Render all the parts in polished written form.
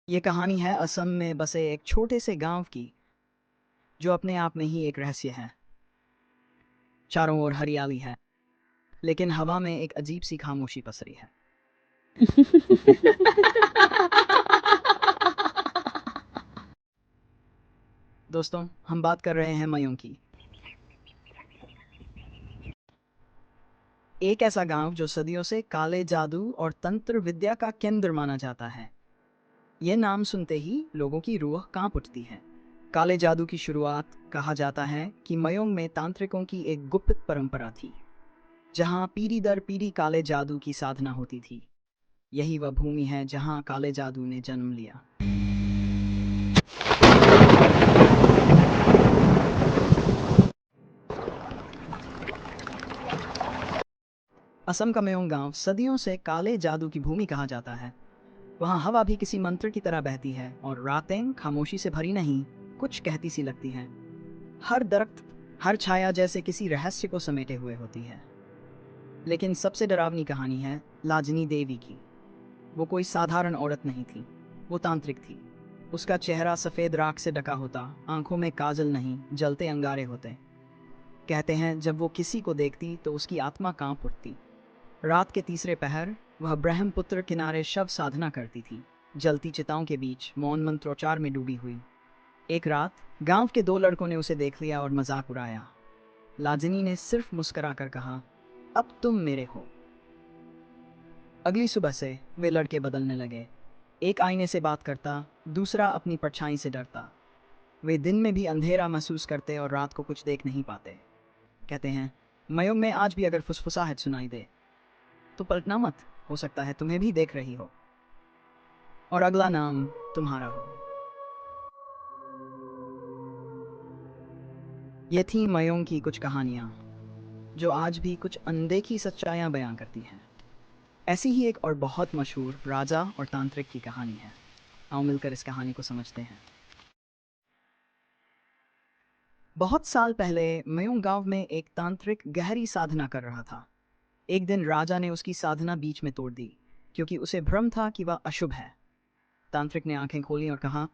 ये कहानी है असम में बसे एक छोटे से गांव की, जो अपने आप में ही एक रहस्य है। चारों ओर हरियाली है, लेकिन हवा में एक अजीब सी खामोशी पसरी है। दोस्तों, हम बात कर रहे हैं मयूं की। एक ऐसा गांव जो सदियों से काले जादू और तंत्र विद्या का केंद्र माना जाता है। ये नाम सुनते ही लोगों की रूह कांप उठती है। काले जादू की शुरुआत कहा जाता है कि मयोंग में तांत्रिकों की एक गुप्त परंपरा थी, जहां पीढ़ी दर पीढ़ी काले जादू की साधना होती थी। यही वह भूमि है जहां काले जादू ने जन्म लिया। असम का मेयोंग गांव सदियों से काले जादू की भूमि कहा जाता है। वहां हवा भी किसी मंत्र की तरह बहती है और रातें खामोशी से भरी नहीं, कुछ कहती सी लगती हैं। हर दरख्त, हर छाया जैसे किसी रहस्य को समेटे हुए होती है। लेकिन सबसे डरावनी कहानी है लाजनी देवी की। वो कोई साधारण औरत नहीं थी, वो तांत्रिक थी। उसका चेहरा सफेद राख से ढका होता, आंखों में काजल नहीं, जलते अंगारे होते। कहते हैं जब वो किसी को देखती तो उसकी आत्मा कांप उठती। रात के तीसरे पहर वह ब्रह्मपुत्र किनारे शव साधना करती थी, जलती चिताओं के बीच मौन मंत्रोच्चार में डूबी हुई। एक रात गांव के दो लड़कों ने उसे देख लिया और मजाक उड़ाया। लाजनी ने सिर्फ मुस्कुराकर कहा, अब तुम मेरे हो। अगली सुबह से वे लड़के बदलने लगे। एक आईने से बात करता, दूसरा अपनी परछाई से डरता। वे दिन में भी अंधेरा महसूस करते और रात को कुछ देख नहीं पाते। कहते हैं मयूंग में आज भी अगर फुसफुसाहट सुनाई दे तो पलटना मत, हो सकता है तुम्हें भी देख रही हो और अगला नाम तुम्हारा हो। ये थी मयूंग की कुछ कहानियां, जो आज भी कुछ अनदेखी सच्चाइयां बयां करती हैं। ऐसी ही एक और बहुत मशहूर राजा और तांत्रिक की कहानी है। आओ मिलकर इस कहानी को समझते हैं। बहुत साल पहले मयूंग गांव में एक तांत्रिक गहरी साधना कर रहा था। एक दिन राजा ने उसकी साधना बीच में तोड़ दी, क्योंकि उसे भ्रम था कि वह अशुभ है। तांत्रिक ने आंखें खोली और कहा,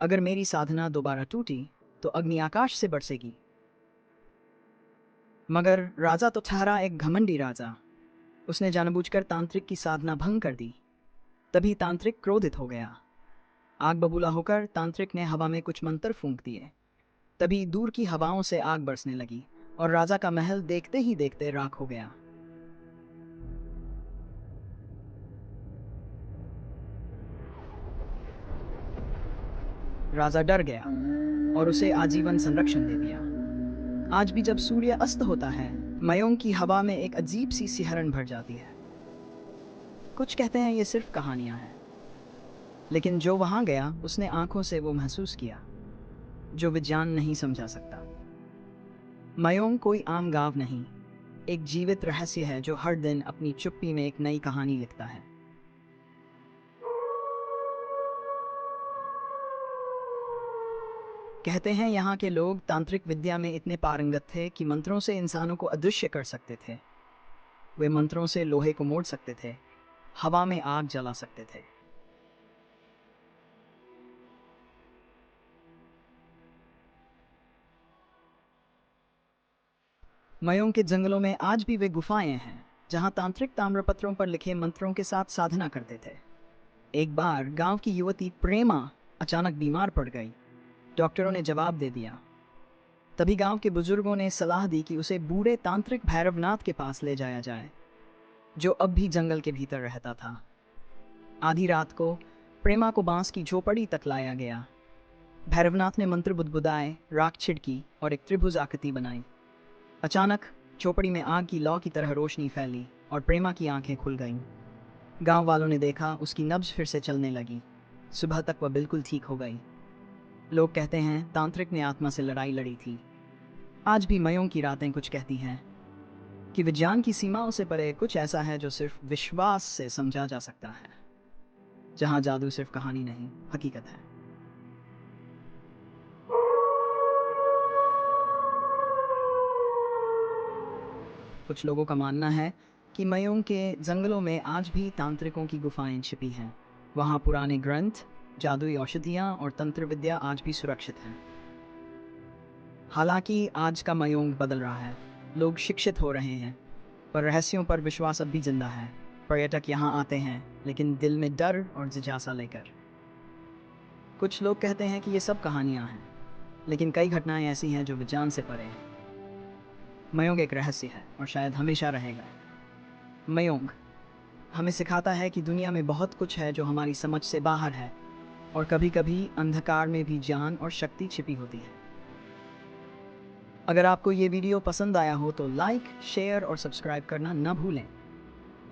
अगर मेरी साधना दोबारा टूटी तो अग्नि आकाश से बरसेगी। मगर राजा तो ठहरा एक घमंडी राजा। उसने जानबूझकर तांत्रिक की साधना भंग कर दी। तभी तांत्रिक क्रोधित हो गया। आग बबूला होकर तांत्रिक ने हवा में कुछ मंत्र फूंक दिए। तभी दूर की हवाओं से आग बरसने लगी और राजा का महल देखते ही देखते राख हो गया। राजा डर गया और उसे आजीवन संरक्षण दे दिया। आज भी जब सूर्य अस्त होता है, मयोंग की हवा में एक अजीब सी सिहरन भर जाती है। कुछ कहते हैं ये सिर्फ कहानियां हैं, लेकिन जो वहां गया उसने आंखों से वो महसूस किया, जो विज्ञान नहीं समझा सकता। मयोंग कोई आम गांव नहीं, एक जीवित रहस्य है जो हर दिन अपनी चुप्पी में एक नई कहानी लिखता है। कहते हैं यहाँ के लोग तांत्रिक विद्या में इतने पारंगत थे कि मंत्रों से इंसानों को अदृश्य कर सकते थे। वे मंत्रों से लोहे को मोड़ सकते थे, हवा में आग जला सकते थे। मयोंग के जंगलों में आज भी वे गुफाएं हैं, जहां तांत्रिक ताम्रपत्रों पर लिखे मंत्रों के साथ साधना करते थे। एक बार गांव की युवती प्रेमा अचानक बीमार पड़ गई। डॉक्टरों ने जवाब दे दिया। तभी गांव के बुजुर्गों ने सलाह दी कि उसे बूढ़े तांत्रिक भैरवनाथ के पास ले जाया जाए, जो अब भी जंगल के भीतर रहता था। आधी रात को प्रेमा को बांस की झोपड़ी तक लाया गया। भैरवनाथ ने मंत्र बुदबुदाए, राख छिड़की और एक त्रिभुज आकृति बनाई। अचानक झोपड़ी में आग की लौ की तरह रोशनी फैली और प्रेमा की आंखें खुल गईं। गांव वालों ने देखा, उसकी नब्ज फिर से चलने लगी। सुबह तक वह बिल्कुल ठीक हो गई। लोग कहते हैं तांत्रिक ने आत्मा से लड़ाई लड़ी थी। आज भी मयों की रातें कुछ कहती हैं कि विज्ञान की सीमाओं से परे कुछ ऐसा है जो सिर्फ विश्वास से समझा जा सकता है, जहां जादू सिर्फ कहानी नहीं, हकीकत है। कुछ लोगों का मानना है कि मयोंग के जंगलों में आज भी तांत्रिकों की गुफाएं छिपी हैं। वहां पुराने ग्रंथ, जादुई औषधियाँ और तंत्र विद्या आज भी सुरक्षित हैं। हालांकि आज का मयूंग बदल रहा है, लोग शिक्षित हो रहे हैं, पर रहस्यों पर विश्वास अब भी जिंदा है। पर्यटक यहाँ आते हैं, लेकिन दिल में डर और जिज्ञासा लेकर। कुछ लोग कहते हैं कि ये सब कहानियाँ हैं, लेकिन कई घटनाएं ऐसी हैं जो विज्ञान से परे हैं। मयूंग एक रहस्य है और शायद हमेशा रहेगा। मयूंग हमें सिखाता है कि दुनिया में बहुत कुछ है जो हमारी समझ से बाहर है, और कभी-कभी अंधकार में भी ज्ञान और शक्ति छिपी होती है। अगर आपको ये वीडियो पसंद आया हो तो लाइक, शेयर और सब्सक्राइब करना न भूलें।